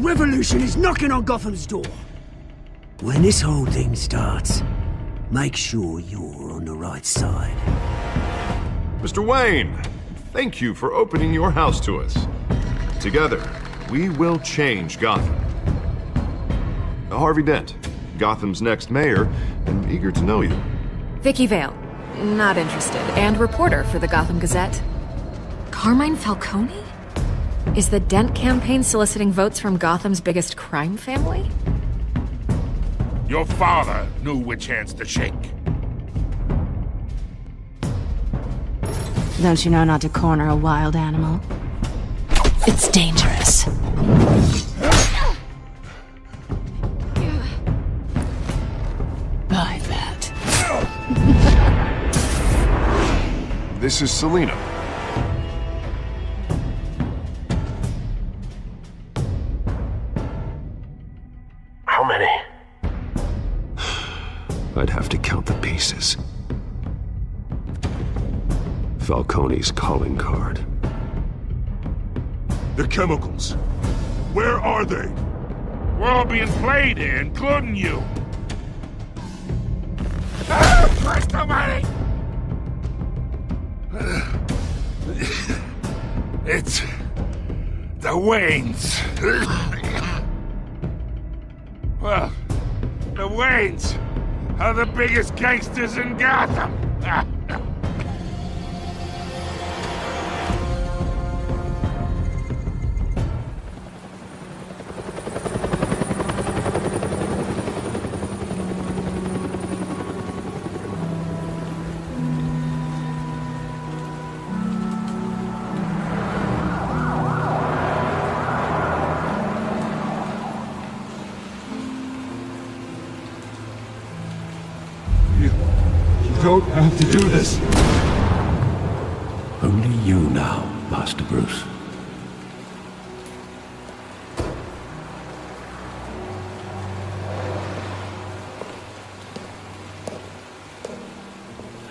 revolution is knocking on Gotham's door. When this whole thing starts, make sure you're on the right side. Mr. Wayne, thank you for opening your house to us. Together, we will change Gotham. Harvey Dent, Gotham's next mayor, and eager to know you. Vicky Vale, not interested, and reporter for the Gotham Gazette. Carmine Falcone? Is the Dent campaign soliciting votes from Gotham's biggest crime family? Your father knew which hands to shake. Don't you know not to corner a wild animal? It's dangerous. I bet. This is Selina. How many? I'd have to count the pieces. Falcone's calling card. The chemicals. Where are they? We're all being played here, including you. Christ almighty! It's the Waynes. Well, the Waynes are the biggest gangsters in Gotham. You don't have to do this. Only you now, Master Bruce.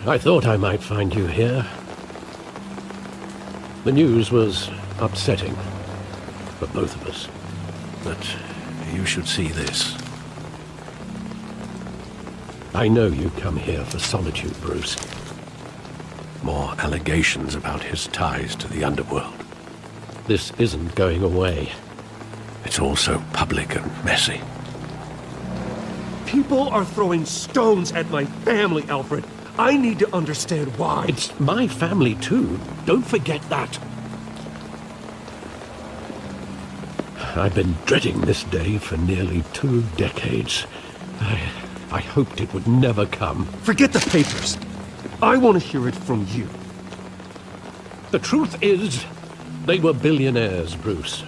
I thought I might find you here. The news was upsetting for both of us. But you should see this. I know you come here for solitude, Bruce. More allegations about his ties to the underworld. This isn't going away. It's all so public and messy. People are throwing stones at my family, Alfred. I need to understand why. It's my family, too. Don't forget that. I've been dreading this day for nearly 2 decades. I hoped it would never come. Forget the papers. I want to hear it from you. The truth is, they were billionaires, Bruce.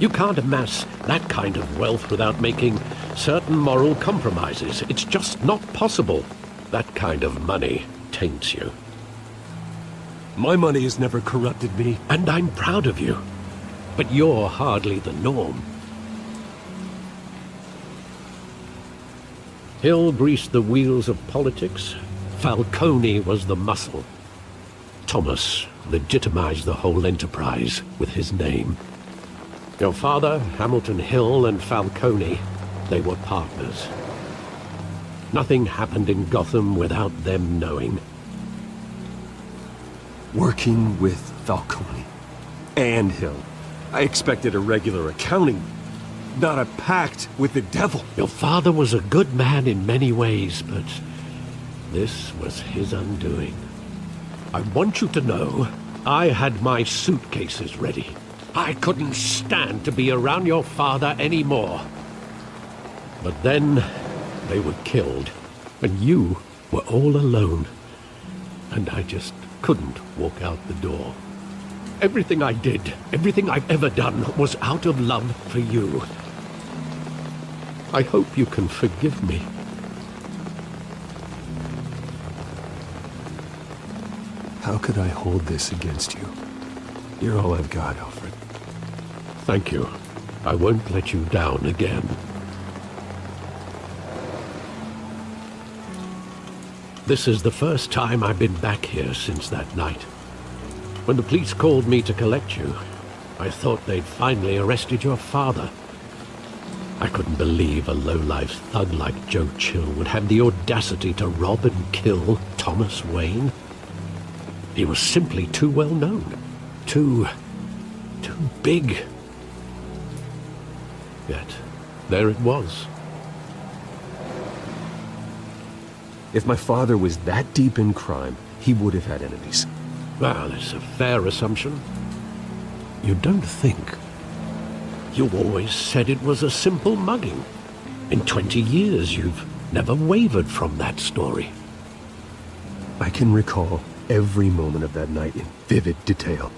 You can't amass that kind of wealth without making certain moral compromises. It's just not possible. That kind of money taints you. My money has never corrupted me. And I'm proud of you. But you're hardly the norm. Hill greased the wheels of politics. Falcone was the muscle. Thomas legitimized the whole enterprise with his name. Your father, Hamilton Hill, and Falcone, they were partners. Nothing happened in Gotham without them knowing. Working with Falcone and Hill. I expected a regular accounting, not a pact with the devil. Your father was a good man in many ways, but this was his undoing. I want you to know, I had my suitcases ready. I couldn't stand to be around your father anymore. But then, they were killed, and you were all alone. And I just couldn't walk out the door. Everything I did, everything I've ever done, was out of love for you. I hope you can forgive me. How could I hold this against you? You're all I've got, Alfred. Thank you. I won't let you down again. This is the first time I've been back here since that night. When the police called me to collect you, I thought they'd finally arrested your father. I couldn't believe a low-life thug like Joe Chill would have the audacity to rob and kill Thomas Wayne. He was simply too well known. Too big. Yet, there it was. If my father was that deep in crime, he would have had enemies. Well, it's a fair assumption. You don't think? You always said it was a simple mugging. In 20 years, you've never wavered from that story. I can recall every moment of that night in vivid detail.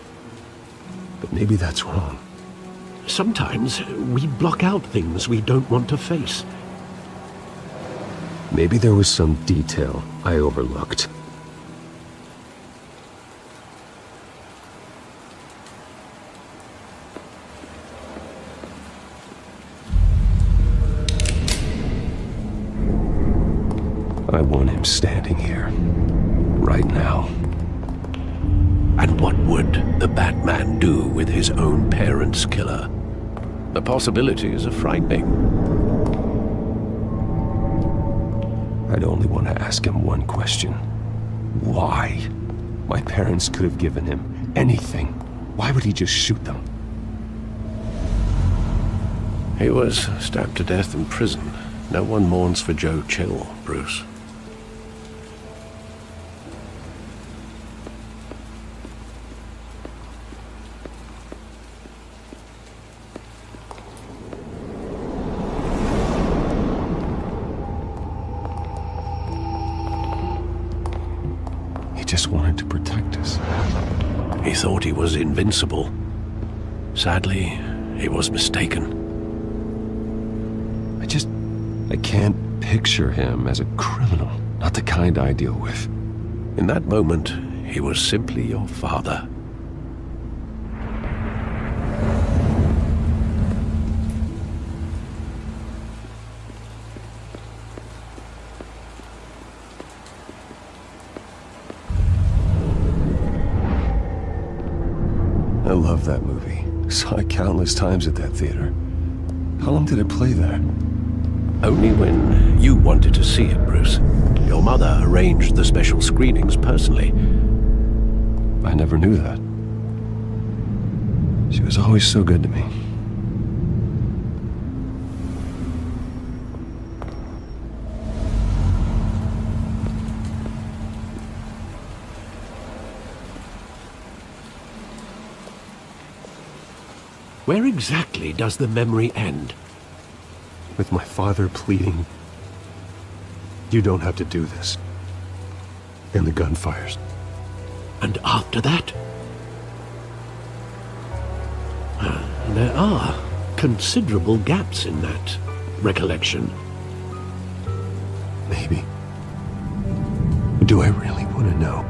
But maybe that's wrong. Sometimes we block out things we don't want to face. Maybe there was some detail I overlooked. I want him standing here, right now. And what would the Batman do with his own parents' killer? The possibilities are frightening. I'd only want to ask him one question. Why? My parents could have given him anything. Why would he just shoot them? He was stabbed to death in prison. No one mourns for Joe Chill, Bruce. Just wanted to protect us. He thought he was invincible. Sadly, he was mistaken. I can't picture him as a criminal. Not the kind I deal with. In that moment, he was simply your father. I love that movie. Saw it countless times at that theater. How long did it play there? Only when you wanted to see it, Bruce. Your mother arranged the special screenings personally. I never knew that. She was always so good to me. Where exactly does the memory end? With my father pleading, "You don't have to do this." And the gun fires. And after that? There are considerable gaps in that recollection. Maybe. Do I really want to know?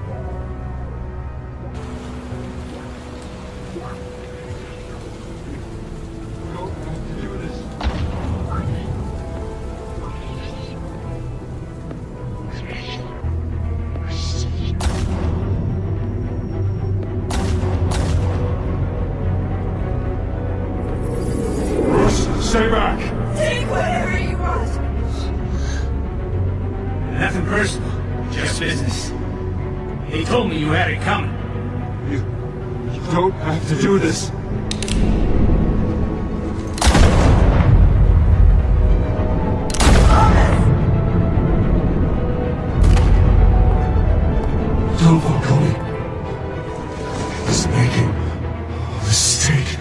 Stay back! Take whatever you want! Nothing personal, just business. He told me you had it coming. You don't have to do this. Don't Falcone. He's making a mistake.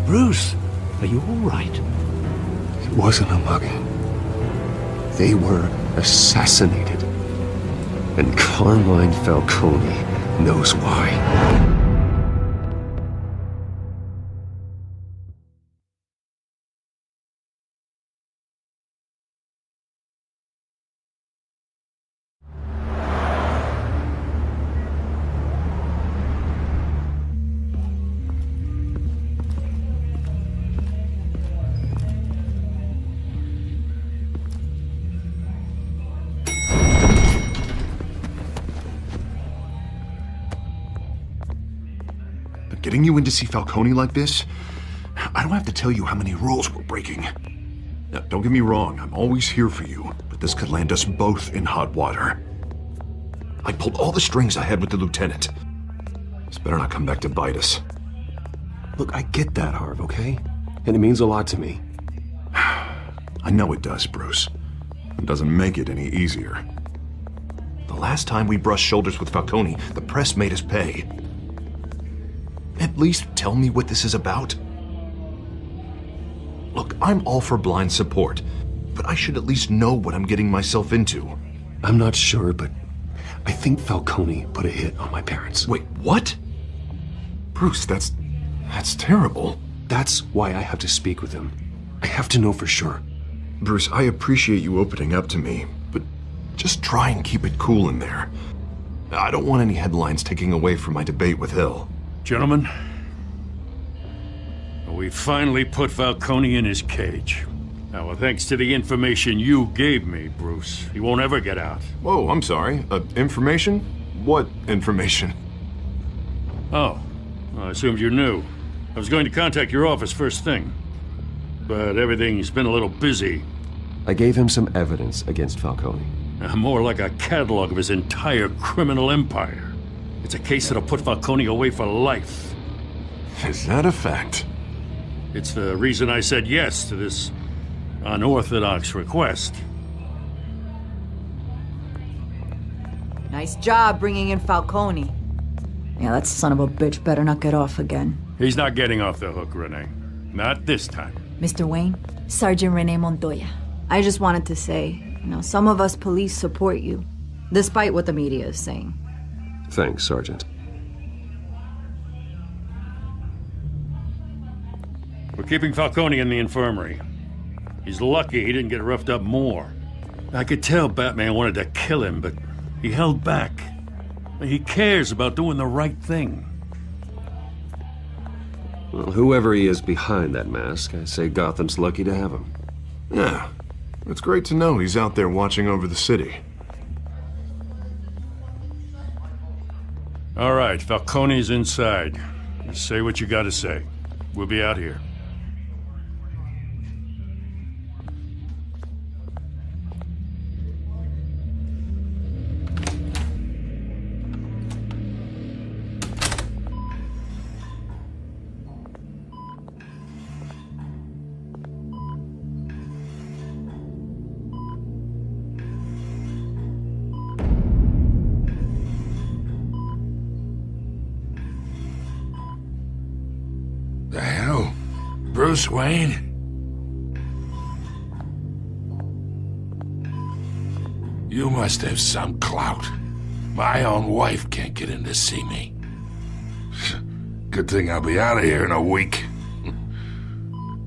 Bruce, are you all right? It wasn't a mugging. They were assassinated. And Carmine Falcone knows why. Getting you in to see Falcone like this? I don't have to tell you how many rules we're breaking. Now, don't get me wrong, I'm always here for you, but this could land us both in hot water. I pulled all the strings I had with the lieutenant. This better not come back to bite us. Look, I get that, Harv, okay? And it means a lot to me. I know it does, Bruce. It doesn't make it any easier. The last time we brushed shoulders with Falcone, the press made us pay. At least tell me what this is about. Look, I'm all for blind support, but I should at least know what I'm getting myself into. I'm not sure, but I think Falcone put a hit on my parents. Wait, what? Bruce, that's terrible. That's why I have to speak with him. I have to know for sure. Bruce, I appreciate you opening up to me, but just try and keep it cool in there. I don't want any headlines taking away from my debate with Hill. Gentlemen, we finally put Falcone in his cage. Now, well, thanks to the information you gave me, Bruce, he won't ever get out. Whoa, I'm sorry. Information? What information? Oh, well, I assumed you knew. I was going to contact your office first thing, but everything's been a little busy. I gave him some evidence against Falcone. More like a catalog of his entire criminal empire. It's a case that'll put Falcone away for life. Is that a fact? It's the reason I said yes to this unorthodox request. Nice job bringing in Falcone. Yeah, that son of a bitch better not get off again. He's not getting off the hook, Renee. Not this time. Mr. Wayne, Sergeant Renee Montoya. I just wanted to say, some of us police support you, despite what the media is saying. Thanks, Sergeant. We're keeping Falcone in the infirmary. He's lucky he didn't get roughed up more. I could tell Batman wanted to kill him, but he held back. He cares about doing the right thing. Well, whoever he is behind that mask, I say Gotham's lucky to have him. Yeah, it's great to know he's out there watching over the city. All right, Falcone's inside. Just say what you gotta say. We'll be out here. The hell? Bruce Wayne? You must have some clout. My own wife can't get in to see me. Good thing I'll be out of here in a week.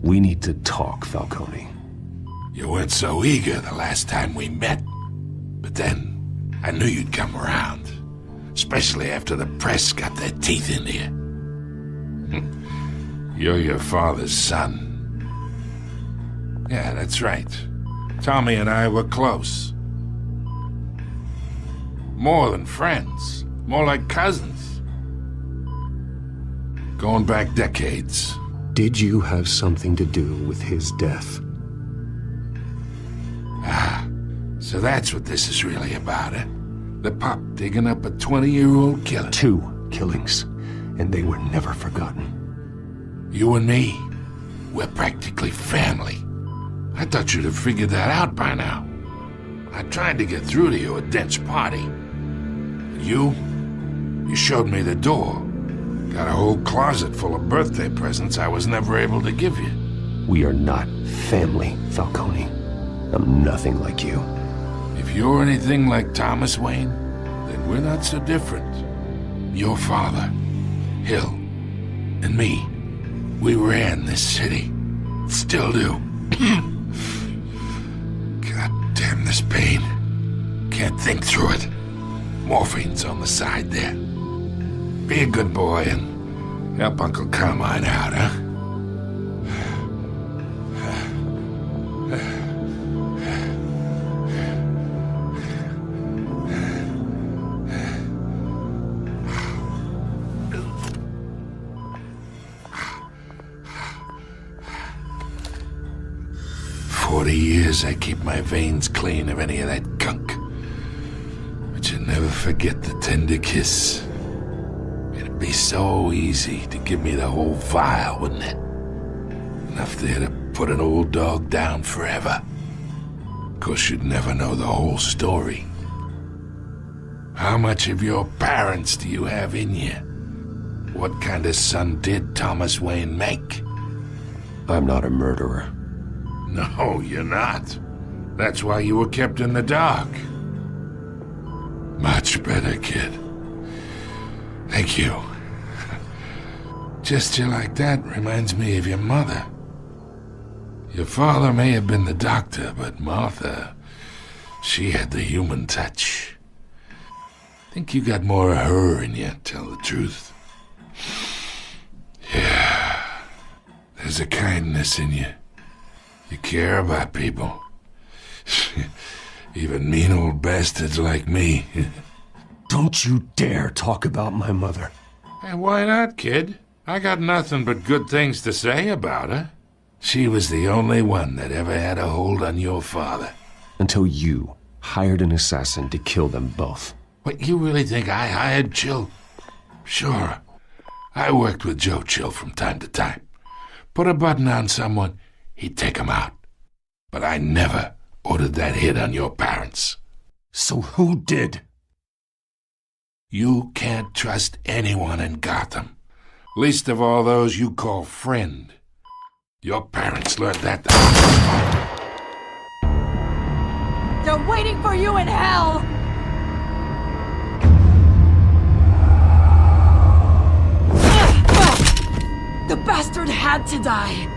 We need to talk, Falcone. You weren't so eager the last time we met. But then, I knew you'd come around. Especially after the press got their teeth into you. You're your father's son. Yeah, that's right. Tommy and I were close. More than friends. More like cousins. Going back decades. Did you have something to do with his death? Ah, so that's what this is really about, eh? The pup digging up a 20-year-old killer. 2 killings, and they were never forgotten. You and me, we're practically family. I thought you'd have figured that out by now. I tried to get through to you at Dent's party. You showed me the door. Got a whole closet full of birthday presents I was never able to give you. We are not family, Falcone. I'm nothing like you. If you're anything like Thomas Wayne, then we're not so different. Your father, Hill, and me, we ran this city. Still do. God damn this pain. Can't think through it. Morphine's on the side there. Be a good boy and help Uncle Carmine out, huh? 40 years I keep my veins clean of any of that gunk. But you never forget the tender kiss. It'd be so easy to give me the whole vial, wouldn't it? Enough there to put an old dog down forever. Of course, you'd never know the whole story. How much of your parents do you have in you? What kind of son did Thomas Wayne make? I'm not a murderer. No, you're not. That's why you were kept in the dark. Much better, kid. Thank you. Gesture like that reminds me of your mother. Your father may have been the doctor, but Martha, she had the human touch. Think you got more of her in you, tell the truth. Yeah. There's a kindness in you. You care about people. Even mean old bastards like me. Don't you dare talk about my mother. Hey, why not, kid? I got nothing but good things to say about her. She was the only one that ever had a hold on your father. Until you hired an assassin to kill them both. What, you really think I hired Chill? Sure. I worked with Joe Chill from time to time. Put a button on someone, he'd take him out. But I never ordered that hit on your parents. So who did? You can't trust anyone in Gotham. Least of all those you call friend. Your parents learned that. They're waiting for you in hell! The bastard had to die!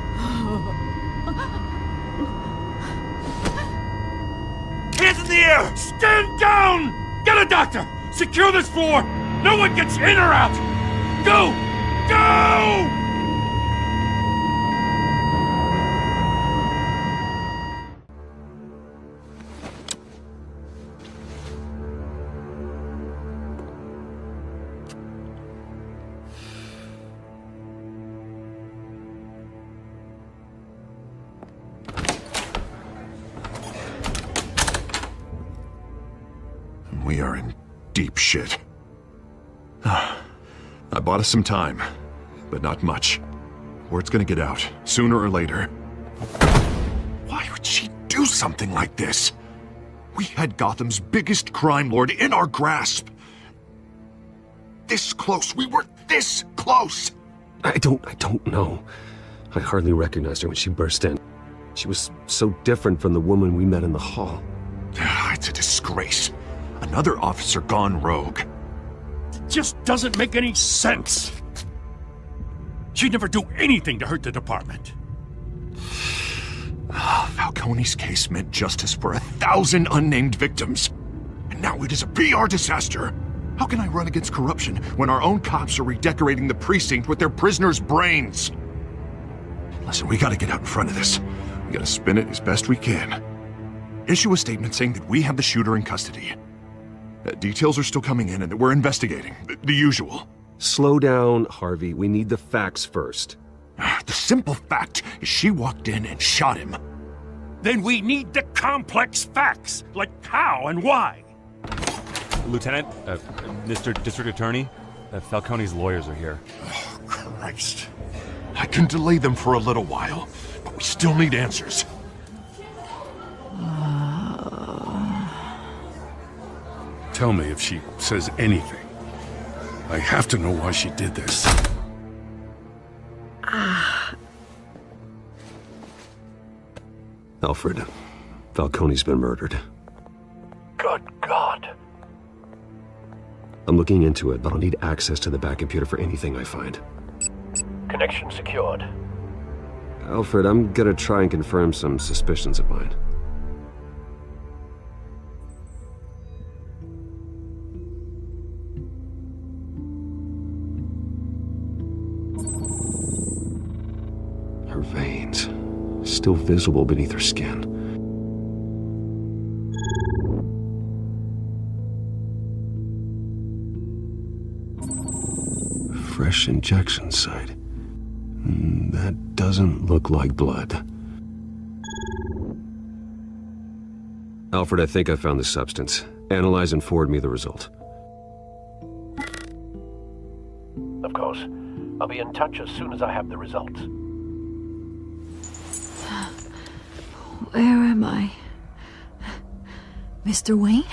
Hands in the air! Stand down! Get a doctor! Secure this floor! No one gets in or out! Go! Go! We are in deep shit. I bought us some time, but not much. Word's gonna get out, sooner or later. Why would she do something like this? We had Gotham's biggest crime lord in our grasp. This close, we were this close! I don't know. I hardly recognized her when she burst in. She was so different from the woman we met in the hall. It's a disgrace. Another officer gone rogue. It just doesn't make any sense. She'd never do anything to hurt the department. Falcone's case meant justice for 1,000 unnamed victims. And now it is a PR disaster. How can I run against corruption when our own cops are redecorating the precinct with their prisoners' brains? Listen, we gotta get out in front of this. We gotta spin it as best we can. Issue a statement saying that we have the shooter in custody. Details are still coming in and that we're investigating. The usual. Slow down, Harvey. We need the facts first. The simple fact is she walked in and shot him. Then we need the complex facts, like how and why. Lieutenant, Mr. District Attorney, Falcone's lawyers are here. Oh, Christ. I can delay them for a little while, but we still need answers. Tell me if she says anything. I have to know why she did this. Alfred, Falcone's been murdered. Good God. A I'm looking into it, but I'll need access to the back computer for anything I find. Connection secured. Alfred, I'm gonna try and confirm some suspicions of mine. Her veins, still visible beneath her skin. Fresh injection site. That doesn't look like blood. Alfred, I think I found the substance. Analyze and forward me the result. Of course. I'll be in touch as soon as I have the results. Where am I? Mr. Wayne?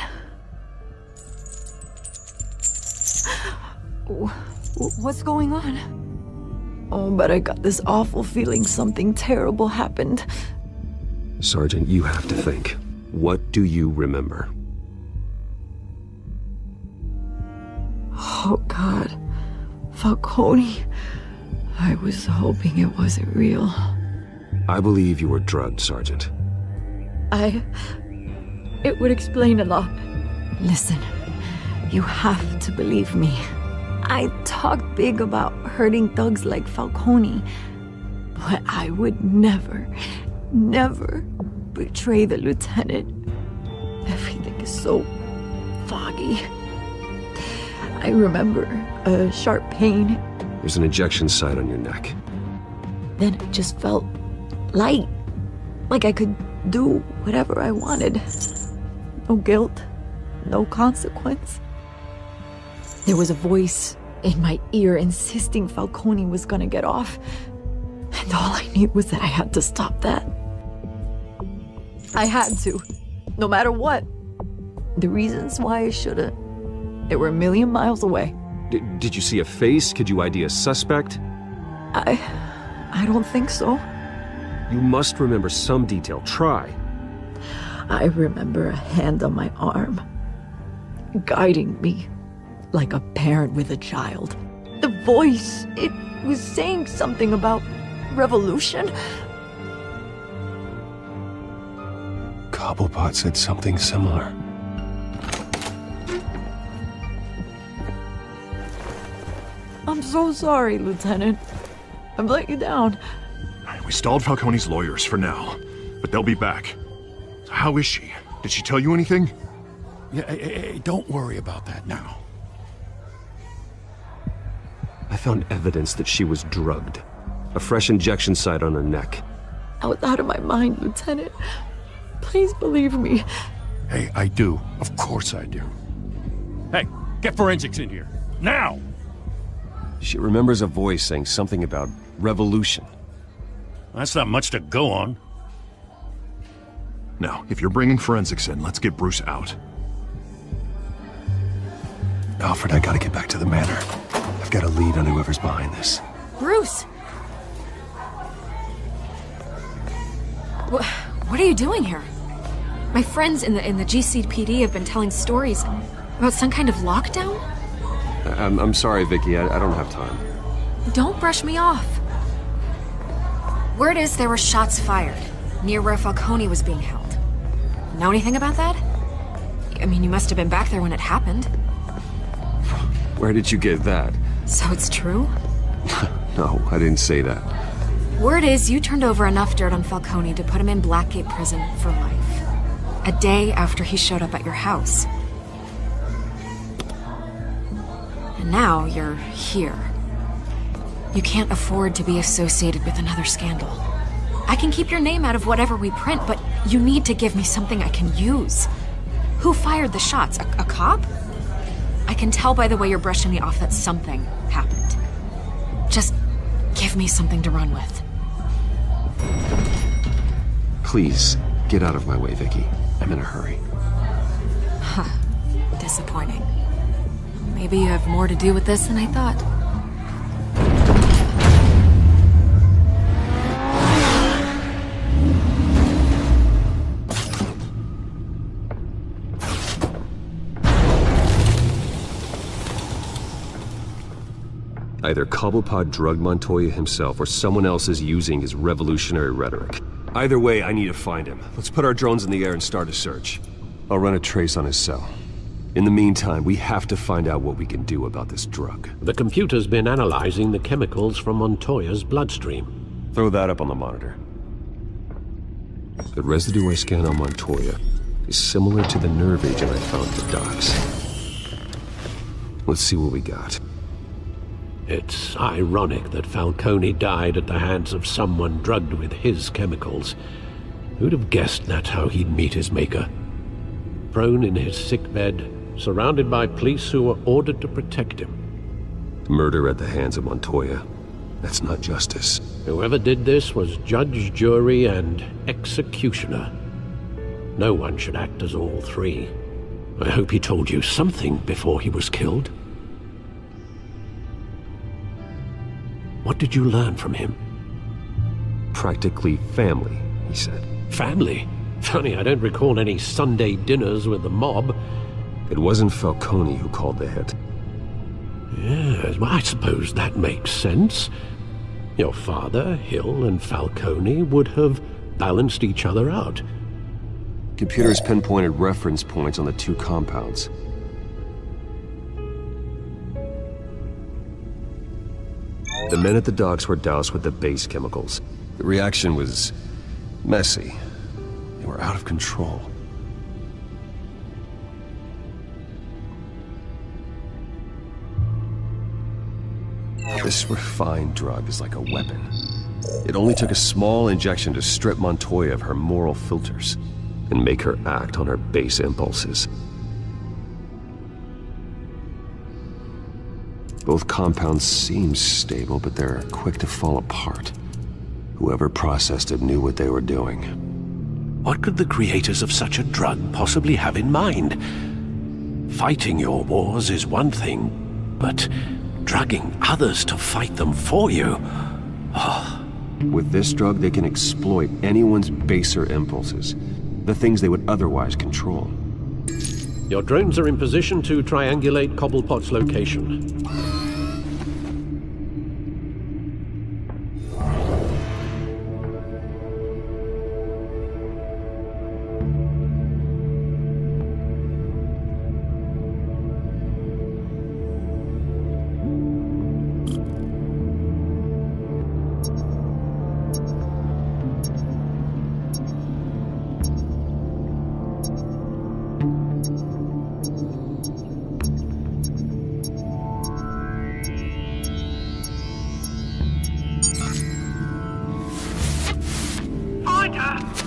What's going on? Oh, but I got this awful feeling something terrible happened. Sergeant, you have to think. What do you remember? Oh, God. Falcone. I was hoping it wasn't real. I believe you were drugged, Sergeant. It would explain a lot. Listen, you have to believe me. I talked big about hurting thugs like Falcone, but I would never betray the lieutenant. Everything is so foggy. I remember a sharp pain. There's an injection site on your neck. Then it just felt light, like I could do whatever I wanted. No guilt, no consequence. There was a voice in my ear insisting Falcone was gonna get off. And all I knew was that I had to stop that. I had to, no matter what. The reasons why I shouldn't, they were a million miles away. Did you see a face? Could you ID a suspect? I don't think so. You must remember some detail. Try. I remember a hand on my arm, guiding me like a parent with a child. The voice, it was saying something about revolution. Cobblepot said something similar. I'm so sorry, Lieutenant. I've let you down. We stalled Falcone's lawyers for now, but they'll be back. How is she? Did she tell you anything? Yeah, hey, don't worry about that now. I found evidence that she was drugged. A fresh injection site on her neck. I was out of my mind, Lieutenant. Please believe me. Hey, I do. Of course I do. Hey, get forensics in here. Now! She remembers a voice saying something about revolution. That's not much to go on. Now, if you're bringing forensics in, let's get Bruce out. Alfred, I gotta get back to the manor. I've got a lead on whoever's behind this. Bruce! What are you doing here? My friends in the GCPD have been telling stories about some kind of lockdown? I'm sorry, Vicky. I don't have time. Don't brush me off. Word is there were shots fired near where Falcone was being held. Know anything about that? I mean, you must have been back there when it happened. Where did you get that? So it's true? No, I didn't say that. Word is you turned over enough dirt on Falcone to put him in Blackgate Prison for life. A day after he showed up at your house. And now you're here. You can't afford to be associated with another scandal. I can keep your name out of whatever we print, but you need to give me something I can use. Who fired the shots? A cop? I can tell by the way you're brushing me off that something happened. Just give me something to run with. Please, get out of my way, Vicky. I'm in a hurry. Huh. Disappointing. Maybe you have more to do with this than I thought. Either Cobblepot drugged Montoya himself, or someone else is using his revolutionary rhetoric. Either way, I need to find him. Let's put our drones in the air and start a search. I'll run a trace on his cell. In the meantime, we have to find out what we can do about this drug. The computer's been analyzing the chemicals from Montoya's bloodstream. Throw that up on the monitor. The residue I scanned on Montoya is similar to the nerve agent I found at the docks. Let's see what we got. It's ironic that Falcone died at the hands of someone drugged with his chemicals. Who'd have guessed that's how he'd meet his maker? Prone in his sickbed, surrounded by police who were ordered to protect him. Murder at the hands of Montoya. That's not justice. Whoever did this was judge, jury, and executioner. No one should act as all three. I hope he told you something before he was killed. What did you learn from him? Practically family, he said. Family? Funny, I don't recall any Sunday dinners with the mob. It wasn't Falcone who called the hit. Yes, well, I suppose that makes sense. Your father, Hill, and Falcone would have balanced each other out. Computers pinpointed reference points on the two compounds. The men at the docks were doused with the base chemicals. The reaction was messy. They were out of control. This refined drug is like a weapon. It only took a small injection to strip Montoya of her moral filters and make her act on her base impulses. Both compounds seem stable, but they're quick to fall apart. Whoever processed it knew what they were doing. What could the creators of such a drug possibly have in mind? Fighting your wars is one thing, but drugging others to fight them for you? Oh. With this drug, they can exploit anyone's baser impulses, the things they would otherwise control. Your drones are in position to triangulate Cobblepot's location.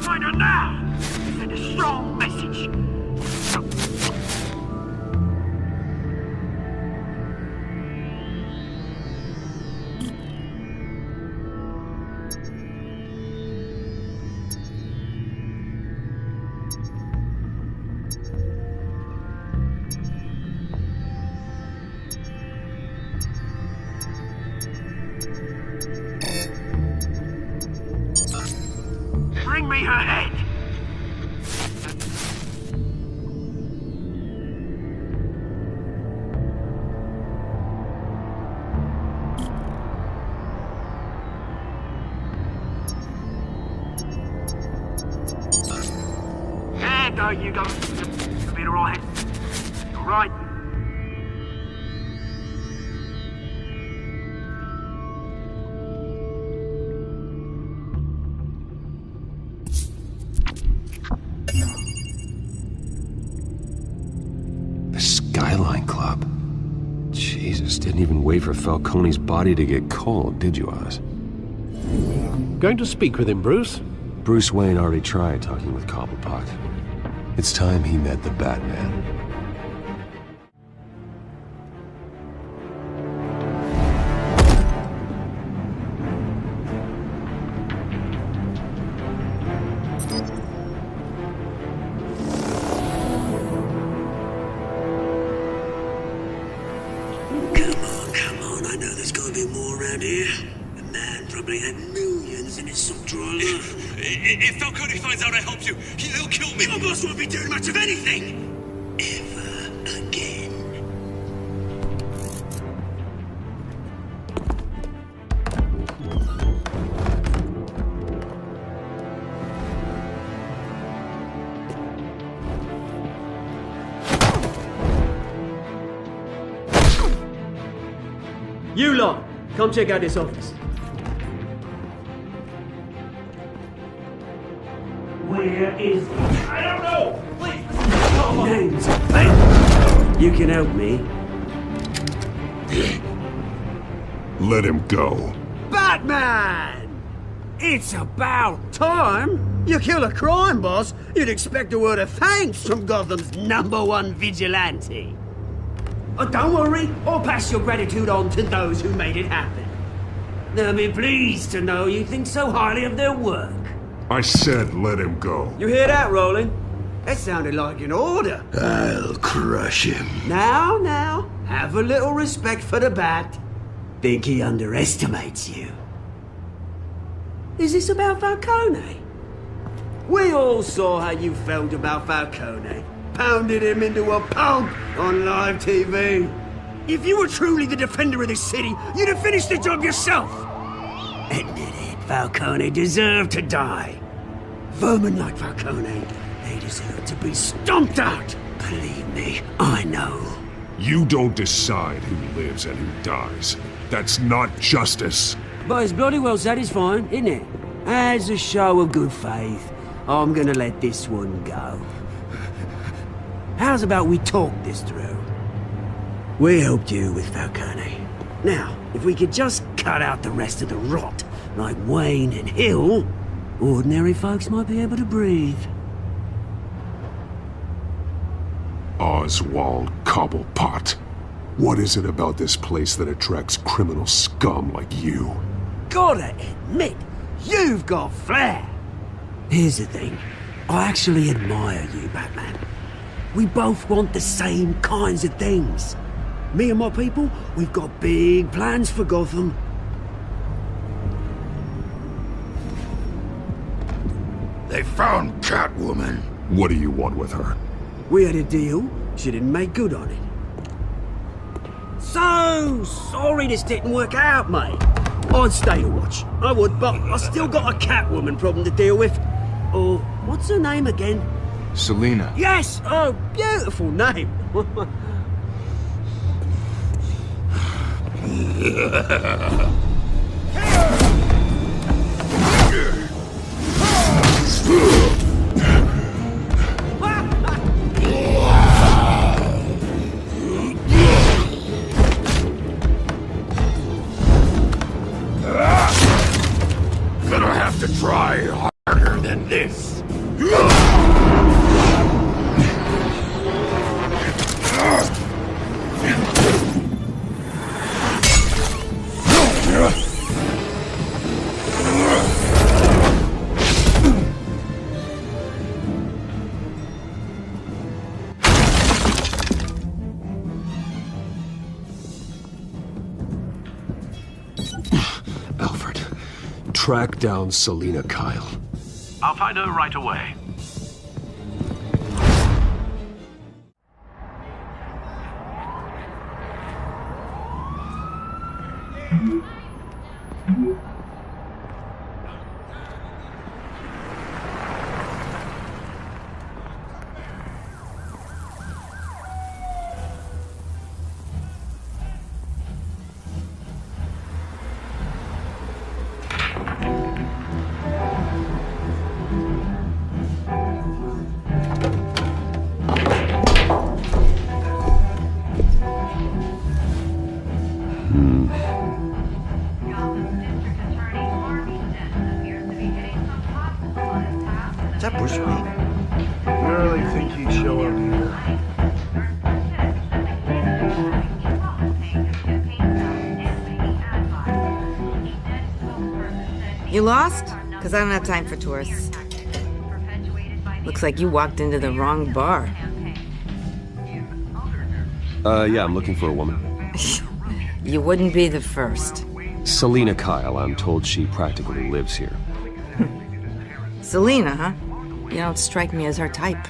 Find her now! Send a strong message. Bring me her head! There you go. You'll be alright. Alright. The Skyline Club. Jesus, didn't even wait for Falcone's body to get cold, did you, Oz? Going to speak with him, Bruce? Bruce Wayne already tried talking with Cobblepot. It's time he met the Batman. Come on, I know there's gonna be more around here. The man probably had millions in his sock drawer alone. If Falcone finds out I helped you, he'll kill me. Your boss won't be doing much of anything! Ever again. You lot, come check out this office. Where is he? I don't know! Please! Name's Ben. You can help me. Let him go. Batman! It's about time! You kill a crime boss, you'd expect a word of thanks from Gotham's #1 vigilante. Oh, don't worry, I'll pass your gratitude on to those who made it happen. They'll be pleased to know you think so highly of their work. I said let him go. You hear that, Roland? That sounded like an order. I'll crush him. Now, have a little respect for the Bat. Think he underestimates you. Is this about Falcone? We all saw how you felt about Falcone. Pounded him into a pulp on live TV. If you were truly the defender of this city, you'd have finished the job yourself. Admit it, Falcone deserved to die. Vermin like Falcone, they deserve to be stomped out. Believe me, I know. You don't decide who lives and who dies. That's not justice. But it's bloody well satisfying, isn't it? As a show of good faith, I'm gonna let this one go. How's about we talk this through? We helped you with Falcone. Now, if we could just cut out the rest of the rot, like Wayne and Hill, ordinary folks might be able to breathe. Oswald Cobblepot. What is it about this place that attracts criminal scum like you? Gotta admit, you've got flair. Here's the thing. I actually admire you, Batman. We both want the same kinds of things. Me and my people, we've got big plans for Gotham. They found Catwoman. What do you want with her? We had a deal. She didn't make good on it. So sorry this didn't work out, mate. I'd stay to watch. I would, but I still got a Catwoman problem to deal with. Oh, what's her name again? Selina. Yes! Oh, beautiful name. Gonna have to try harder than this. Alfred, track down Selina Kyle. I'll find her right away. Is that Bruce Wayne? I really think he'd show up here. You lost? Because I don't have time for tourists. Looks like you walked into the wrong bar. Yeah, I'm looking for a woman. You wouldn't be the first. Selina Kyle, I'm told she practically lives here. Selina, huh? You don't strike me as her type.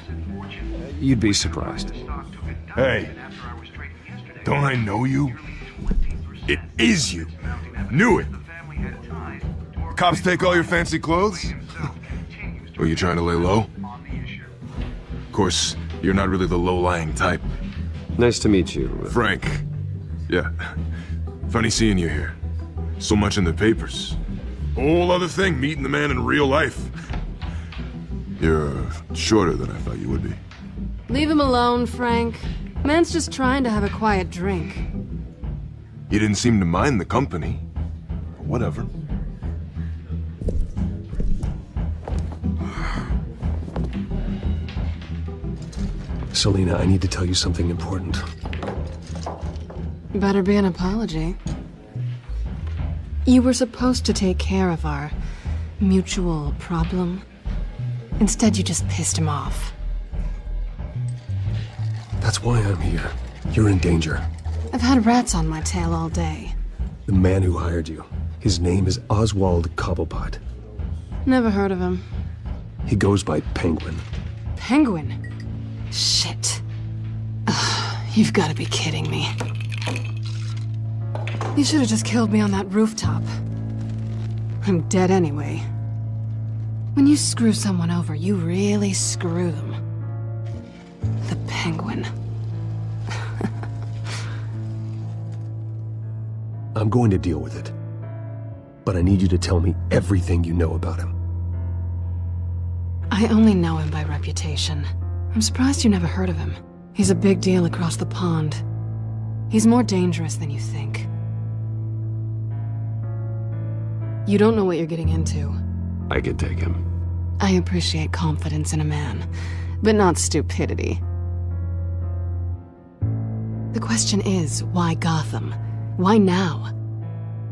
You'd be surprised. Hey, don't I know you? It is you. Knew it. Cops take all your fancy clothes? Were you trying to lay low? Of course, you're not really the low-lying type. Nice to meet you. Frank. Yeah. Funny seeing you here. So much in the papers. Whole other thing, meeting the man in real life. You're shorter than I thought you would be. Leave him alone, Frank. Man's just trying to have a quiet drink. You didn't seem to mind the company. Whatever. Selina, I need to tell you something important. Better be an apology. You were supposed to take care of our mutual problem. Instead, you just pissed him off. That's why I'm here. You're in danger. I've had rats on my tail all day. The man who hired you. His name is Oswald Cobblepot. Never heard of him. He goes by Penguin. Penguin? Shit. Ugh, you've got to be kidding me. You should have just killed me on that rooftop. I'm dead anyway. When you screw someone over, you really screw them. The Penguin. I'm going to deal with it. But I need you to tell me everything you know about him. I only know him by reputation. I'm surprised you never heard of him. He's a big deal across the pond. He's more dangerous than you think. You don't know what you're getting into. I can take him. I appreciate confidence in a man, but not stupidity. The question is, why Gotham? Why now?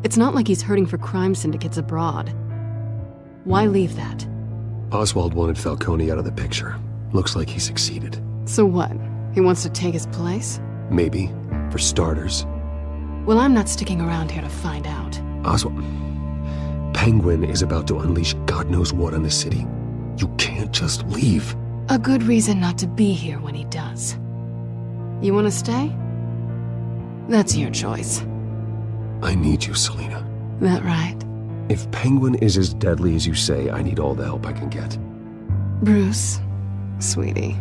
It's not like he's hurting for crime syndicates abroad. Why leave that? Oswald wanted Falcone out of the picture. Looks like he succeeded. So what? He wants to take his place? Maybe, for starters. Well, I'm not sticking around here to find out. Oswald... Penguin is about to unleash God knows what on the city. You can't just leave. A good reason not to be here when he does. You want to stay? That's your choice. I need you, Selina. That right? If Penguin is as deadly as you say, I need all the help I can get. Bruce, sweetie,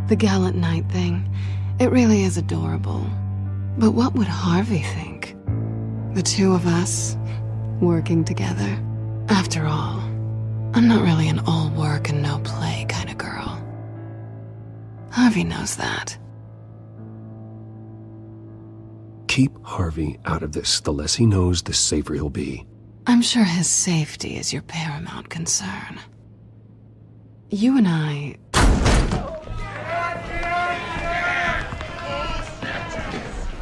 the gallant knight thing, it really is adorable. But what would Harvey think? The two of us, working together. After all, I'm not really an all work and no play kind of girl. Harvey knows that. Keep Harvey out of this. The less he knows, the safer he'll be. I'm sure his safety is your paramount concern. You and I...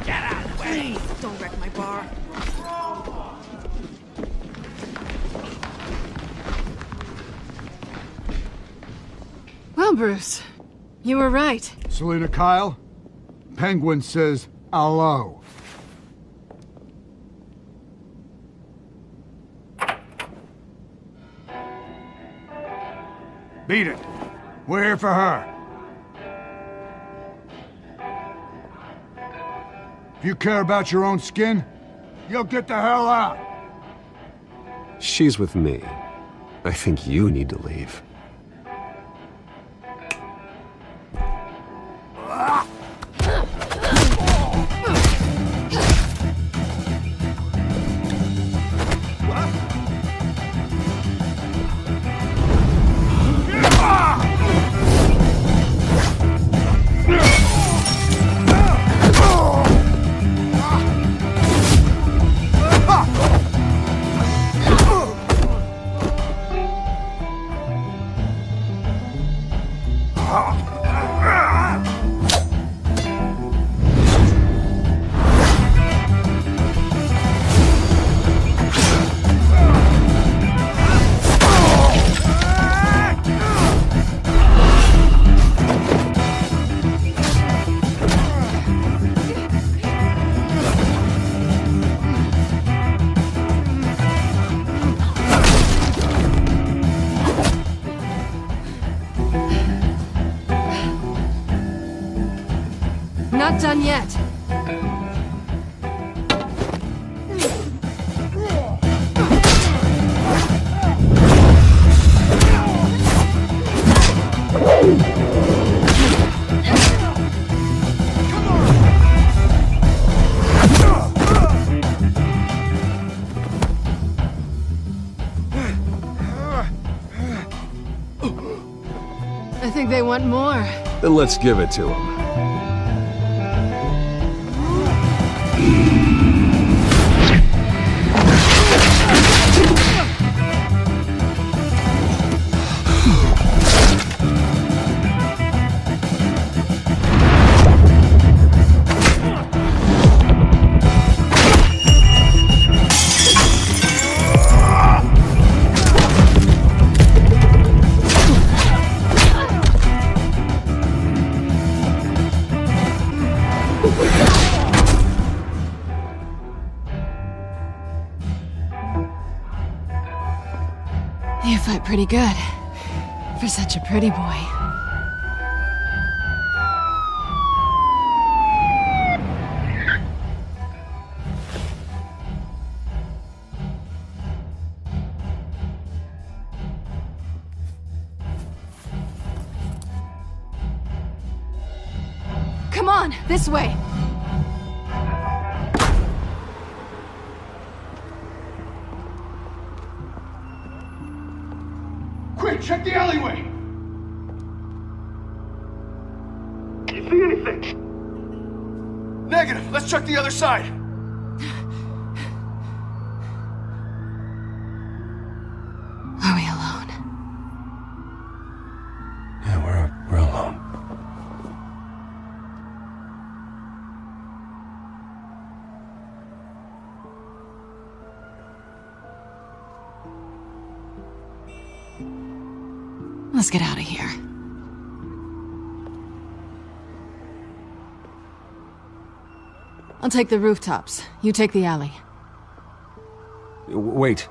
Get out of the way! Please, don't wreck my bar. Well, Bruce, you were right. Selina Kyle, Penguin says hello. Beat it. We're here for her. If you care about your own skin, you'll get the hell out. She's with me. I think you need to leave. Not done yet. I think they want more. Then let's give it to them. You fight pretty good. For such a pretty boy. Come on, this way. Quick, check the alleyway! You see anything? Negative. Let's check the other side. Are we alone? Yeah, we're alone. Let's get out of here. I'll take the rooftops. You take the alley. Wait.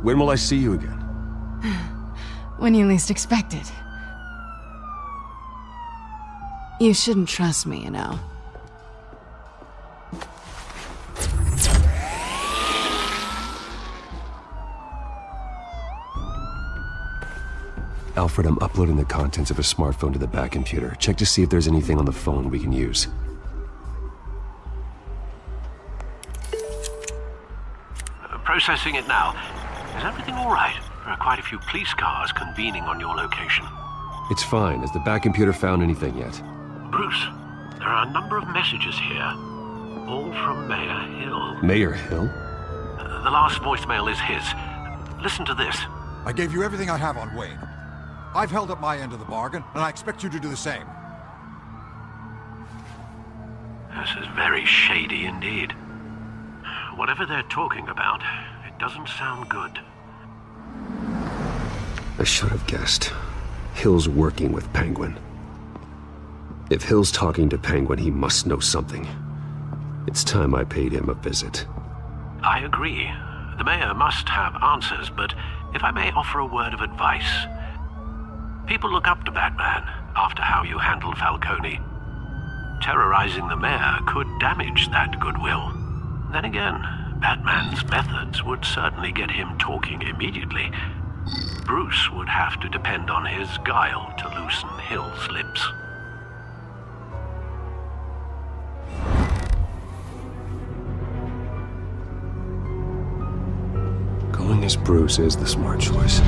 When will I see you again? When you least expect it. You shouldn't trust me, you know. Alfred, I'm uploading the contents of a smartphone to the back computer. Check to see if there's anything on the phone we can use. Processing it now. Is everything all right? There are quite a few police cars convening on your location. It's fine. Has the back computer found anything yet? Bruce, there are a number of messages here. All from Mayor Hill. Mayor Hill? The last voicemail is his. Listen to this. I gave you everything I have on Wayne. I've held up my end of the bargain, and I expect you to do the same. This is very shady indeed. Whatever they're talking about, it doesn't sound good. I should have guessed. Hill's working with Penguin. If Hill's talking to Penguin, he must know something. It's time I paid him a visit. I agree. The mayor must have answers, but if I may offer a word of advice. People look up to Batman after how you handled Falcone. Terrorizing the mayor could damage that goodwill. Then again, Batman's methods would certainly get him talking immediately. Bruce would have to depend on his guile to loosen Hill's lips. Going as Bruce is the smart choice.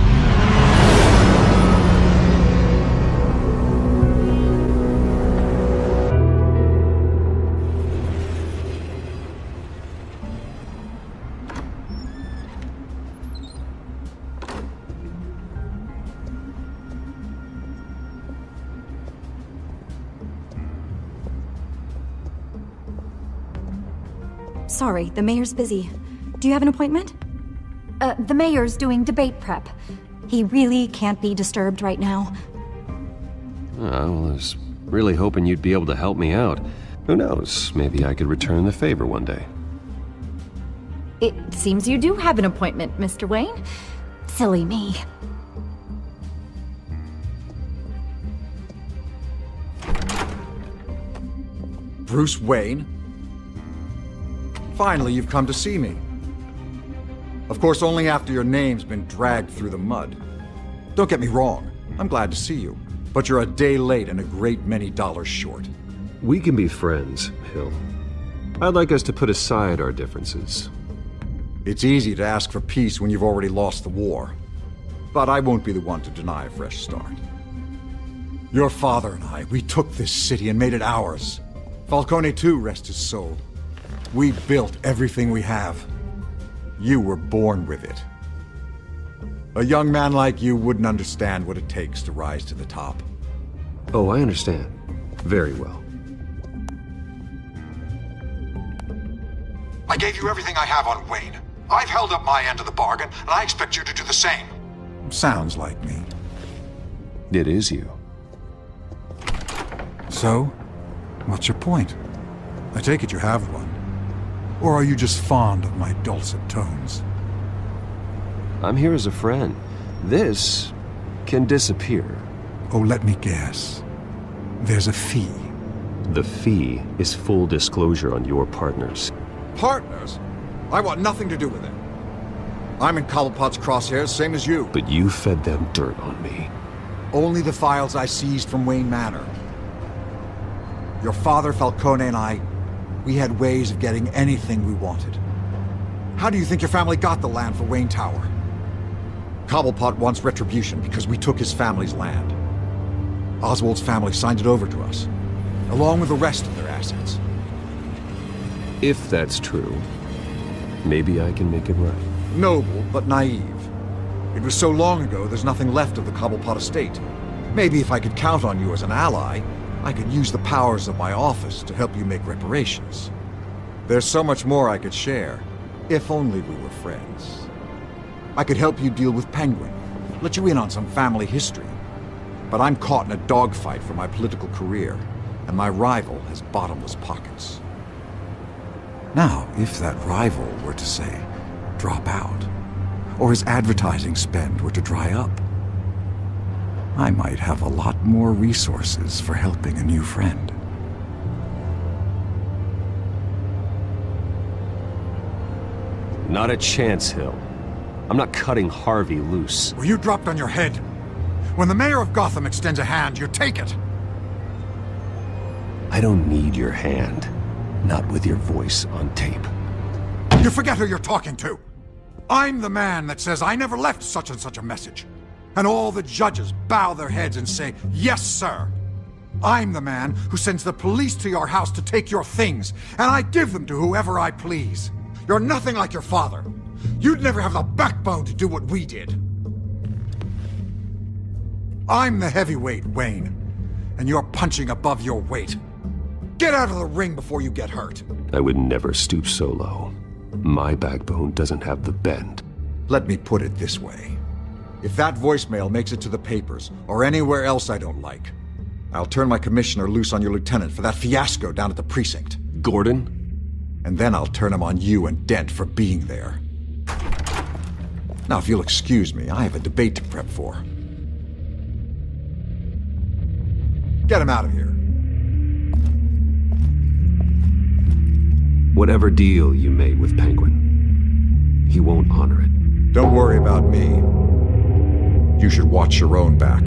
Sorry, the mayor's busy. Do you have an appointment? The mayor's doing debate prep. He really can't be disturbed right now. I was really hoping you'd be able to help me out. Who knows, maybe I could return the favor one day. It seems you do have an appointment, Mr. Wayne. Silly me. Bruce Wayne? Finally, you've come to see me. Of course, only after your name's been dragged through the mud. Don't get me wrong, I'm glad to see you, but you're a day late and a great many dollars short. We can be friends, Hill. I'd like us to put aside our differences. It's easy to ask for peace when you've already lost the war. But I won't be the one to deny a fresh start. Your father and I, we took this city and made it ours. Falcone too, rest his soul. We built everything we have. You were born with it. A young man like you wouldn't understand what it takes to rise to the top. Oh, I understand. Very well. I gave you everything I have on Wayne. I've held up my end of the bargain, and I expect you to do the same. Sounds like me. It is you. So, what's your point? I take it you have one. Or are you just fond of my dulcet tones? I'm here as a friend. This can disappear. Oh, let me guess. There's a fee. The fee is full disclosure on your partners. Partners? I want nothing to do with it. I'm in Cobblepot's crosshairs, same as you. But you fed them dirt on me. Only the files I seized from Wayne Manor. Your father, Falcone, and I, we had ways of getting anything we wanted. How do you think your family got the land for Wayne Tower? Cobblepot wants retribution because we took his family's land. Oswald's family signed it over to us, along with the rest of their assets. If that's true, maybe I can make it right. Noble, but naive. It was so long ago, there's nothing left of the Cobblepot estate. Maybe if I could count on you as an ally, I could use the powers of my office to help you make reparations. There's so much more I could share, if only we were friends. I could help you deal with Penguin, let you in on some family history. But I'm caught in a dogfight for my political career, and my rival has bottomless pockets. Now, if that rival were to say, drop out, or his advertising spend were to dry up, I might have a lot more resources for helping a new friend. Not a chance, Hill. I'm not cutting Harvey loose. Were you dropped on your head? When the mayor of Gotham extends a hand, you take it. I don't need your hand. Not with your voice on tape. You forget who you're talking to. I'm the man that says I never left such and such a message. And all the judges bow their heads and say, yes, sir. I'm the man who sends the police to your house to take your things, and I give them to whoever I please. You're nothing like your father. You'd never have the backbone to do what we did. I'm the heavyweight, Wayne, and you're punching above your weight. Get out of the ring before you get hurt. I would never stoop so low. My backbone doesn't have the bend. Let me put it this way. If that voicemail makes it to the papers, or anywhere else I don't like, I'll turn my commissioner loose on your lieutenant for that fiasco down at the precinct. Gordon? And then I'll turn him on you and Dent for being there. Now, if you'll excuse me, I have a debate to prep for. Get him out of here. Whatever deal you made with Penguin, he won't honor it. Don't worry about me. You should watch your own back.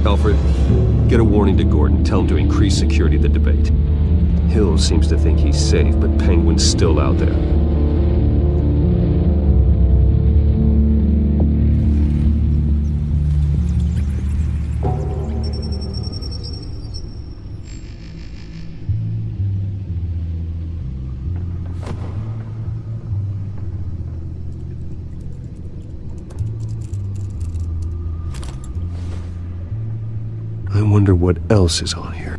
Alfred, get a warning to Gordon. Tell him to increase security at the debate. Hill seems to think he's safe, but Penguin's still out there. I wonder what else is on here.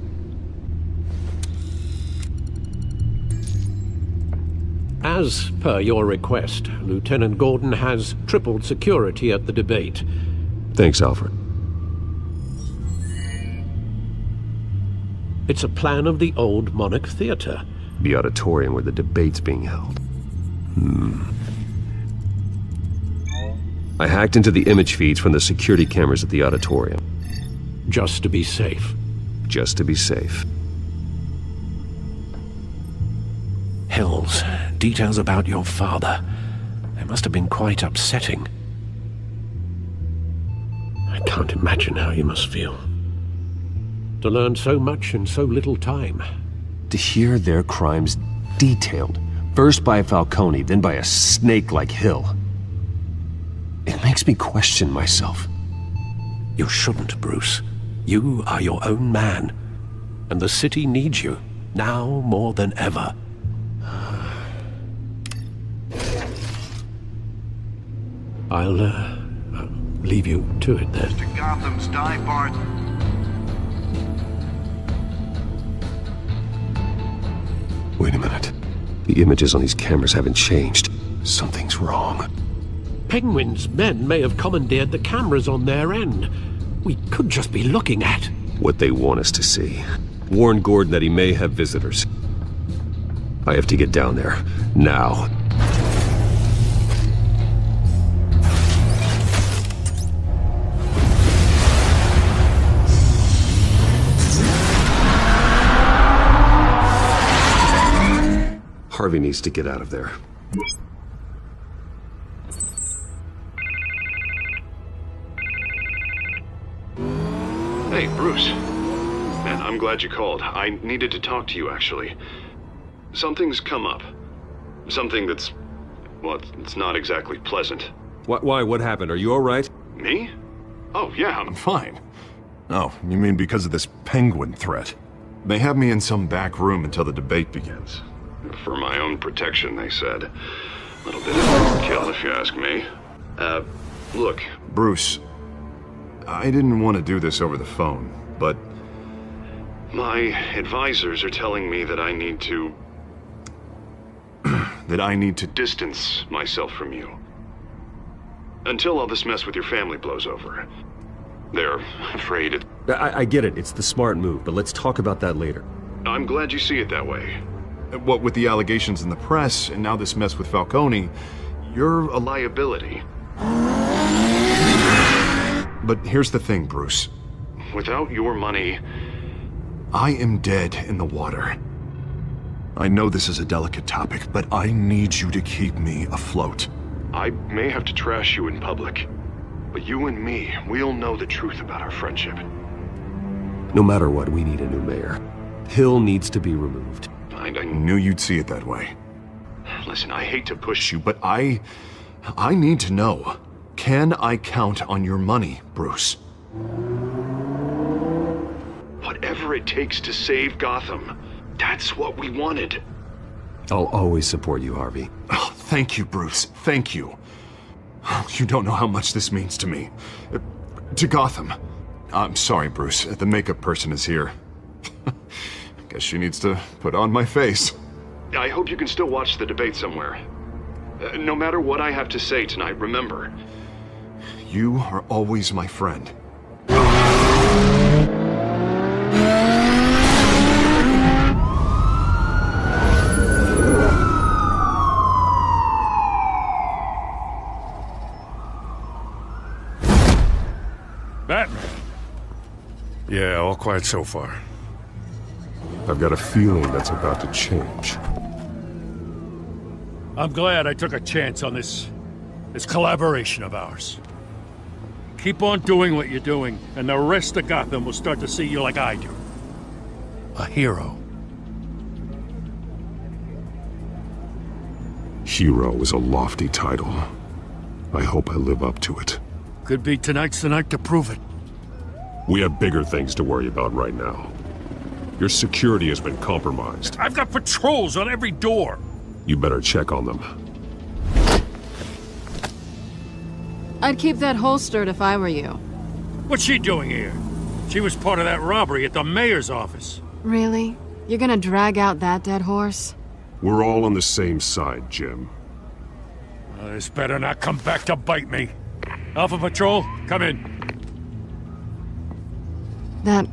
As per your request, Lieutenant Gordon has tripled security at the debate. Thanks, Alfred. It's a plan of the old Monarch Theater. The auditorium where the debate's being held. I hacked into the image feeds from the security cameras at the auditorium. Just to be safe. Just to be safe. Hills, details about your father. There must have been quite upsetting. I can't imagine how you must feel. To learn so much in so little time. To hear their crimes detailed, first by Falcone, then by a snake like Hill. It makes me question myself. You shouldn't, Bruce. You are your own man. And the city needs you, now more than ever. I'll leave you to it then. Mr. Gotham's dive bar. Wait a minute. The images on these cameras haven't changed. Something's wrong. Penguin's men may have commandeered the cameras on their end. We could just be looking at what they want us to see. Warn Gordon that he may have visitors. I have to get down there, now. Harvey needs to get out of there. Hey, Bruce. Man, I'm glad you called. I needed to talk to you, actually. Something's come up. Something that's... well, it's not exactly pleasant. Why? What happened? Are you alright? Me? Oh, yeah, I'm fine. Oh, you mean because of this penguin threat? They have me in some back room until the debate begins. For my own protection, they said. A little bit of overkill, if you ask me. Look, Bruce, I didn't want to do this over the phone, but my advisors are telling me that I need to... that I need to distance myself from you. Until all this mess with your family blows over. They're afraid it... I get it, it's the smart move, but let's talk about that later. I'm glad you see it that way. What with the allegations in the press, and now this mess with Falcone, you're a liability. But here's the thing, Bruce. Without your money, I am dead in the water. I know this is a delicate topic, but I need you to keep me afloat. I may have to trash you in public, but you and me, we'll know the truth about our friendship. No matter what, we need a new mayor. Hill needs to be removed. I knew you'd see it that way. Listen, I hate to push you, but I need to know. Can I count on your money, Bruce? Whatever it takes to save Gotham, that's what we wanted. I'll always support you, Harvey. Oh, thank you, Bruce. Thank you. You don't know how much this means to me. To Gotham. I'm sorry, Bruce. The makeup person is here. Guess she needs to put on my face. I hope you can still watch the debate somewhere. No matter what I have to say tonight, remember, you are always my friend. Batman. Yeah, all quiet so far. I've got a feeling that's about to change. I'm glad I took a chance on this collaboration of ours. Keep on doing what you're doing, and the rest of Gotham will start to see you like I do. A hero. Hero is a lofty title. I hope I live up to it. Could be tonight's the night to prove it. We have bigger things to worry about right now. Your security has been compromised. I've got patrols on every door. You better check on them. I'd keep that holstered if I were you. What's she doing here? She was part of that robbery at the mayor's office. Really? You're gonna drag out that dead horse? We're all on the same side, Jim. This better not come back to bite me. Alpha Patrol, come in. That,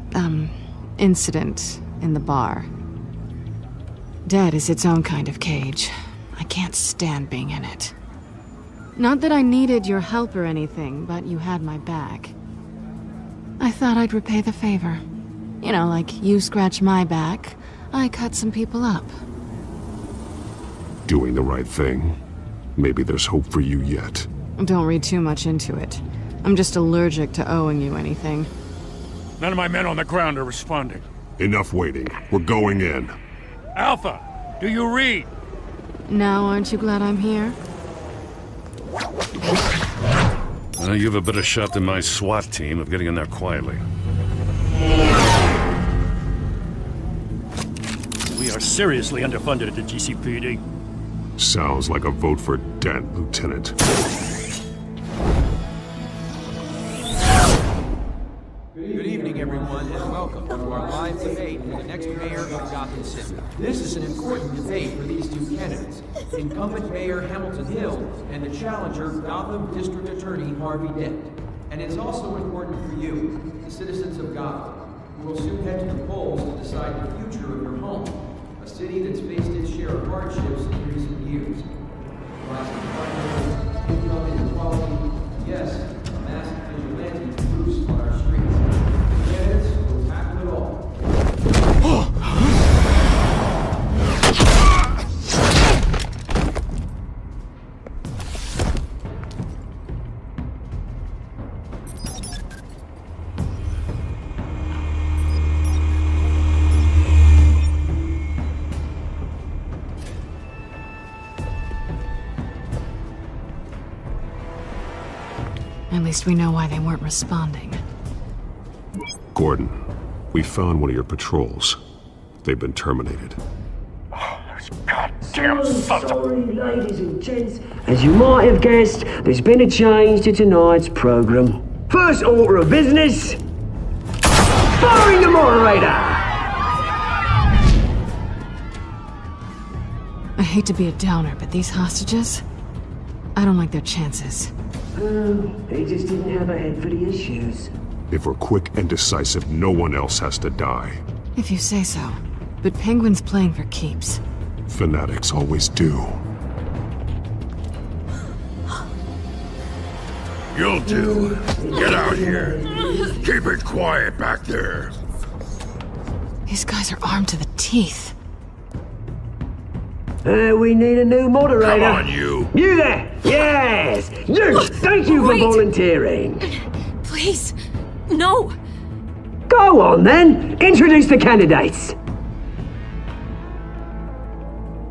incident in the bar. Dead is its own kind of cage. I can't stand being in it. Not that I needed your help or anything, but you had my back. I thought I'd repay the favor. You know, like you scratch my back, I cut some people up. Doing the right thing. Maybe there's hope for you yet. Don't read too much into it. I'm just allergic to owing you anything. None of my men on the ground are responding. Enough waiting. We're going in. Alpha, do you read? Now aren't you glad I'm here? You have a better shot than my SWAT team of getting in there quietly. We are seriously underfunded at the GCPD. Sounds like a vote for Dent, Lieutenant. Good evening, everyone, and welcome to our live debate for the next mayor of Gotham City. This is an important debate for these two candidates, incumbent Mayor Hamilton Hill and the challenger, Gotham District Attorney Harvey Dent. And it's also important for you, the citizens of Gotham, who will soon head to the polls to decide the future of your home, a city that's faced its share of hardships in recent years. Rising crime, income inequality, yes, a massive vigilante loose on our streets. Candidates will tackle it all. At least we know why they weren't responding. Gordon, we found one of your patrols. They've been terminated. Goddamn sorry, ladies and gents. As you might have guessed, there's been a change to tonight's program. First order of business, firing the moderator! I hate to be a downer, but these hostages, I don't like their chances. He just didn't have a head for the issues. If we're quick and decisive, no one else has to die. If you say so. But Penguin's playing for keeps. Fanatics always do. You'll do. Get out here. Keep it quiet back there. These guys are armed to the teeth. We need a new moderator. Come on, you. You there! Yes! You! Thank you for volunteering. Please, no. Go on then. Introduce the candidates.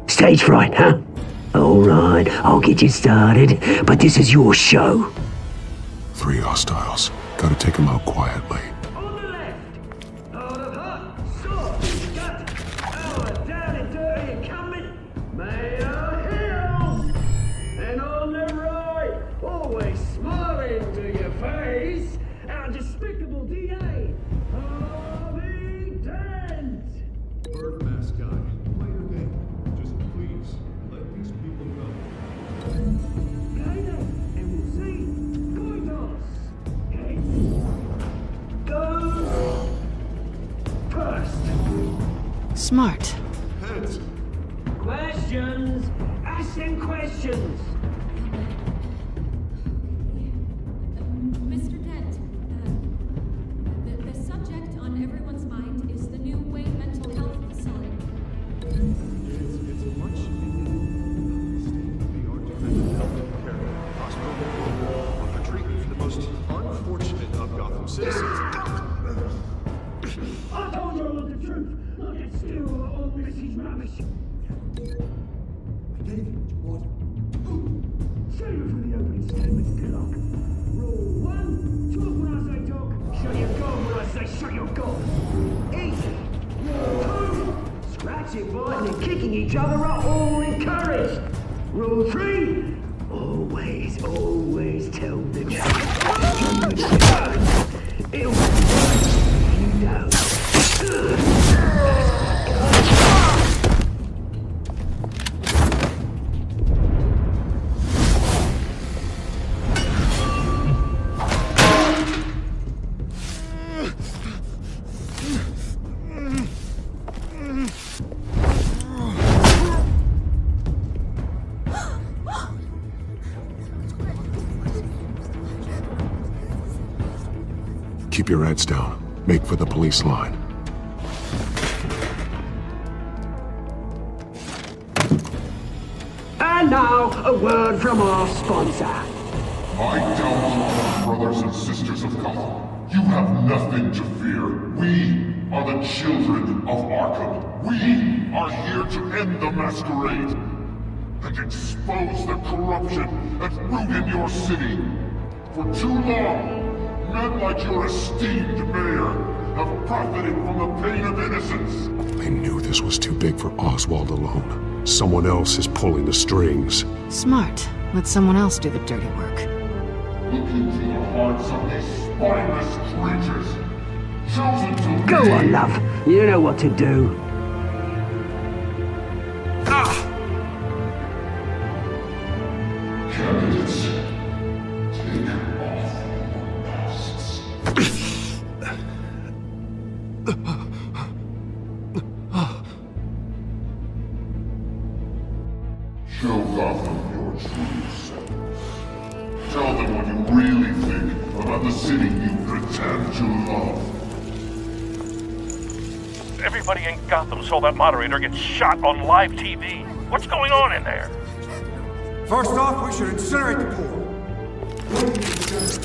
Stage fright, huh? All right, I'll get you started, but this is your show. 3 hostiles. Gotta take them out quietly. Smart. Heads. Questions! Ask them questions! Mr. Dent, the subject on everyone's mind is the new Wayne Mental Health Facility. It's a much state-of-the-art mental health care hospital for treatment for the most unfortunate of Gotham citizens. I told you all the truth! Look at still all this is rubbish! I gave you what you wanted. Save it for the opening statement, Pillock. Rule 1, talk when I say talk, shut your goal when I say shut your goal. Easy. Rule 2, scratching, biting and kicking each other are all encouraged. Rule 3, always tell the truth. It'll you don't. Keep your heads down. Make for the police line. And And now, a word from our sponsor. My downtrodden brothers and sisters of Gotham, you have nothing to fear. We are the children of Arkham. We are here to end the masquerade and expose the corruption that ruined your city. For too long, men like your esteemed mayor have profited from the pain of innocence. I knew this was too big for Oswald alone. Someone else is pulling the strings. Smart. Let someone else do the dirty work. Look into the hearts of these spineless creatures. Chosen to Go on, love. You know what to do. Candidates, take off masks. Show Gotham your true self. Tell them what you really think about the city you pretend to love. Everybody in Gotham saw that moderator get shot on live TV. What's going on in there? First off, we should incinerate the poor.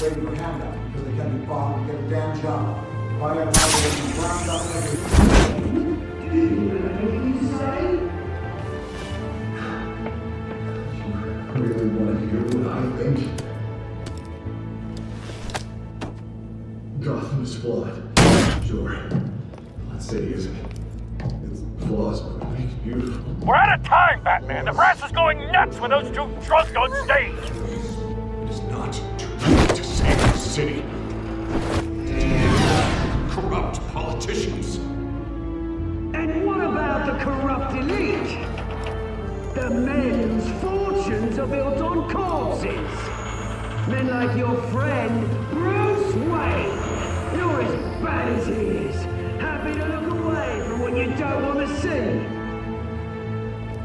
Waiting for handout because they can't be bothered to get a damn job. If I have moderating ground up Really want to hear what I think? Gotham is flawed. Sure. Let's say it isn't. Its flaws would make it beautiful. We're out of time, Batman. The press is going nuts with those two drunks on stage. It is not too late to save the city. Corrupt politicians. And what about the corrupt elite? The men whose fortunes are built on corpses. Men like your friend, Bruce Wayne. You're as bad as he is. Happy to look away from what you don't want to see.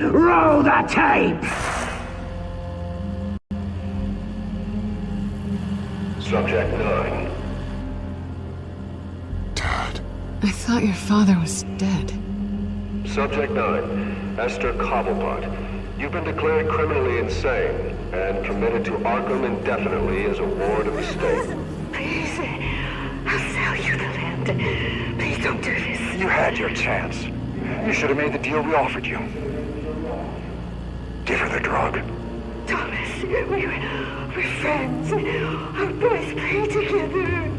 Roll the tape! Subject 9. I thought your father was dead. Subject 9, Esther Cobblepot. You've been declared criminally insane and committed to Arkham indefinitely as a ward of the state. Please, I'll sell you the land. Please don't do this. You had your chance. You should have made the deal we offered you. Give her the drug. Thomas, we're friends. Our boys play together.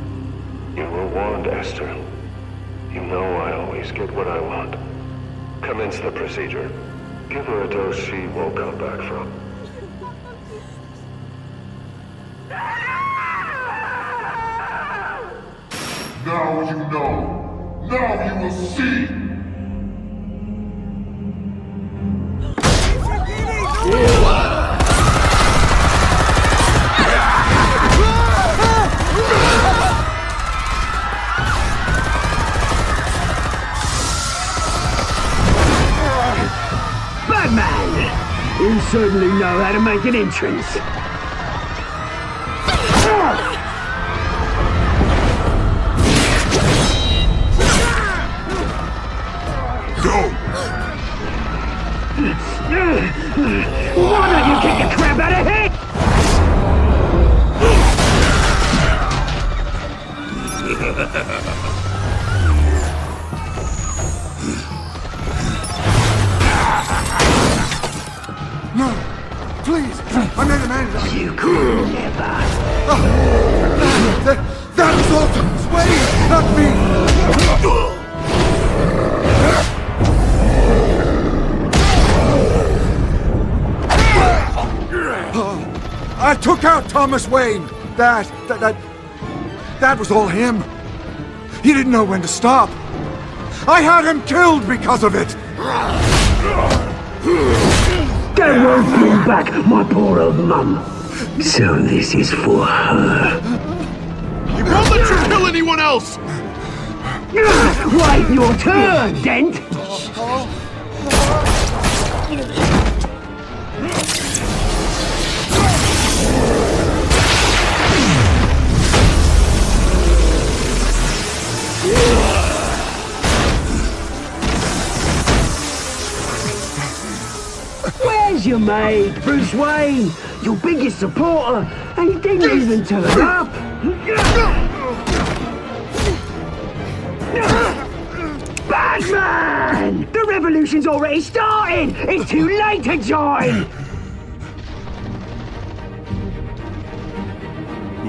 You were warned, Esther. You know I always get what I want. Commence the procedure. Give her a dose she won't come back from. Now you know. Now you will see. Batman! You certainly know how to make an entrance. Why don't you kick the crap out of here? No! Please! I made a man! You could never! That was all Thomas Wayne, not me! I took out Thomas Wayne! That was all him! He didn't know when to stop! I had him killed because of it! That won't bring back my poor old mum. So this is for her. He won't let you kill anyone else! Wait your turn, Dent! Where's your mate. Bruce Wayne, your biggest supporter, and he didn't even turn up. Batman! The revolution's already started! It's too late to join!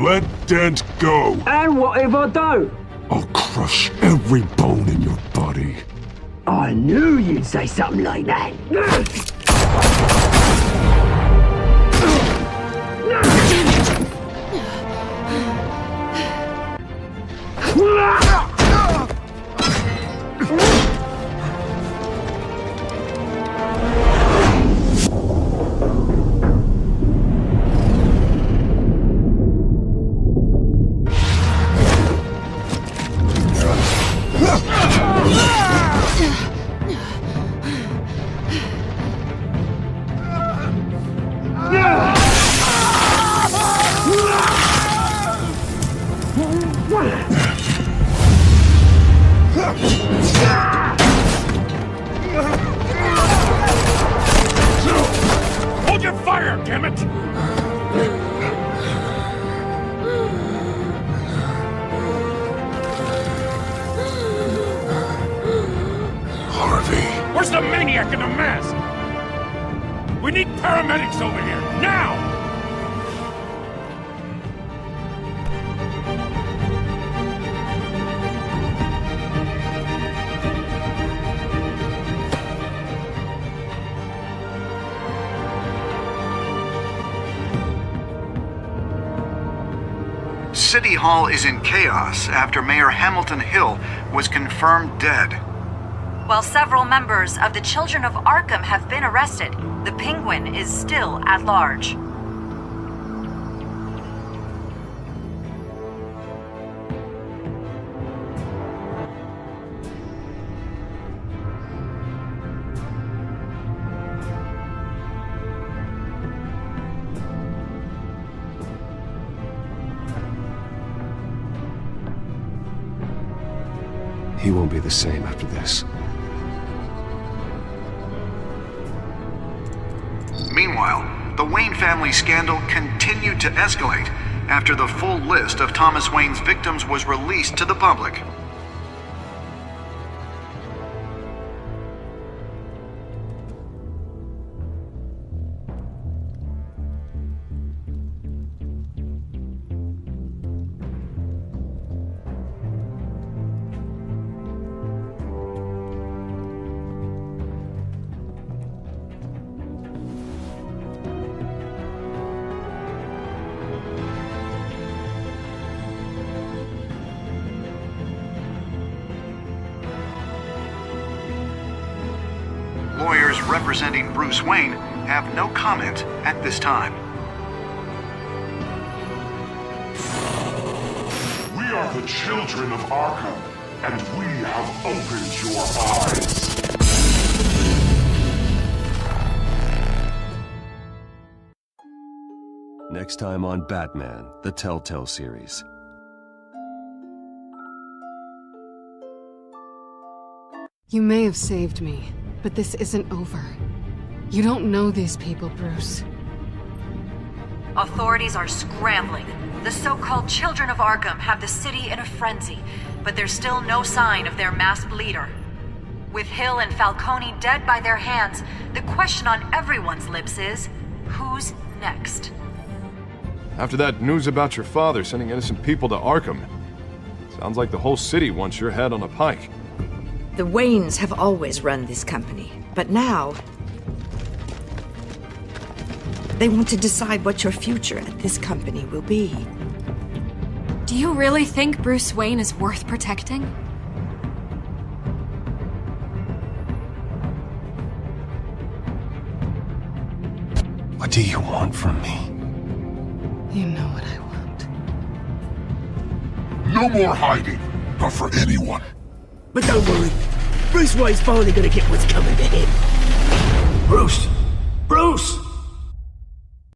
Let Dent go! And what if I don't? I'll crush every bone in your body. I knew you'd say something like that. Hold your fire, damn it! Harvey. Where's the maniac in the mask? We need paramedics over here, now! City Hall is in chaos after Mayor Hamilton Hill was confirmed dead. While several members of the Children of Arkham have been arrested, the Penguin is still at large. He won't be the same after this. Meanwhile, the Wayne family scandal continued to escalate after the full list of Thomas Wayne's victims was released to the public. Lawyers representing Bruce Wayne have no comment at this time. We are the children of Arkham, and we have opened your eyes. Next time on Batman, the Telltale series. You may have saved me, but this isn't over. You don't know these people, Bruce. Authorities are scrambling. The so-called Children of Arkham have the city in a frenzy, but there's still no sign of their masked leader. With Hill and Falcone dead by their hands, the question on everyone's lips is, who's next? After that news about your father sending innocent people to Arkham, sounds like the whole city wants your head on a pike. The Waynes have always run this company, but now they want to decide what your future at this company will be. Do you really think Bruce Wayne is worth protecting? What do you want from me? You know what I want. No more hiding, not for anyone. But don't worry, Bruce Wayne's finally gonna get what's coming to him.